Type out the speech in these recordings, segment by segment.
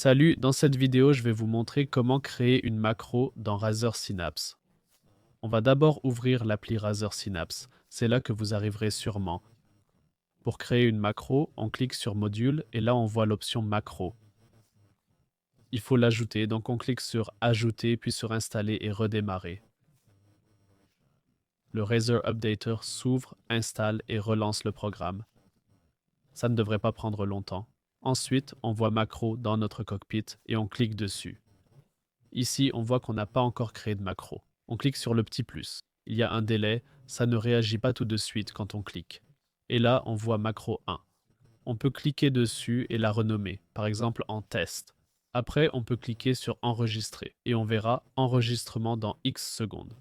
Salut, dans cette vidéo, je vais vous montrer comment créer une macro dans Razer Synapse. On va d'abord ouvrir l'appli Razer Synapse. C'est là que vous arriverez sûrement. Pour créer une macro, on clique sur Module et là on voit l'option Macro. Il faut l'ajouter, donc on clique sur Ajouter, puis sur Installer et redémarrer. Le Razer Updater s'ouvre, installe et relance le programme. Ça ne devrait pas prendre longtemps. Ensuite, on voit Macro dans notre cockpit et on clique dessus. Ici, on voit qu'on n'a pas encore créé de macro. On clique sur le petit plus. Il y a un délai, ça ne réagit pas tout de suite quand on clique. Et là, on voit macro 1. On peut cliquer dessus et la renommer, par exemple en test. Après, on peut cliquer sur enregistrer et on verra enregistrement dans X secondes.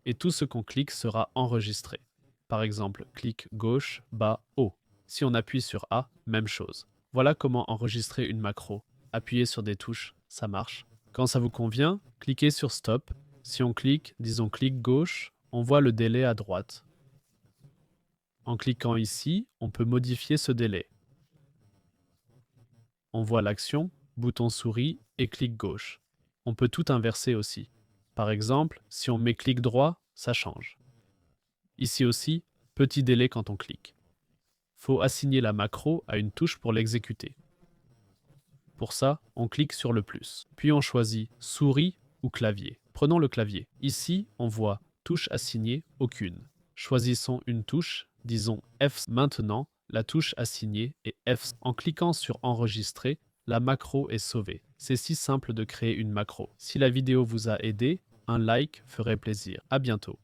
Et tout ce qu'on clique sera enregistré. Par exemple, clic gauche, bas, haut. Si on appuie sur A, même chose. Voilà comment enregistrer une macro. Appuyez sur des touches, ça marche. Quand ça vous convient, cliquez sur Stop. Si on clique, disons clic gauche, on voit le délai à droite. En cliquant ici, on peut modifier ce délai. On voit l'action, bouton souris et clic gauche. On peut tout inverser aussi. Par exemple, si on met clic droit, ça change. Ici aussi, petit délai quand on clique. Faut assigner la macro à une touche pour l'exécuter. Pour ça, on clique sur le plus. Puis on choisit souris ou clavier. Prenons le clavier. Ici, on voit touche assignée aucune. Choisissons une touche, disons F. Maintenant, la touche assignée est F. En cliquant sur enregistrer, la macro est sauvée. C'est si simple de créer une macro. Si la vidéo vous a aidé, un like ferait plaisir. À bientôt.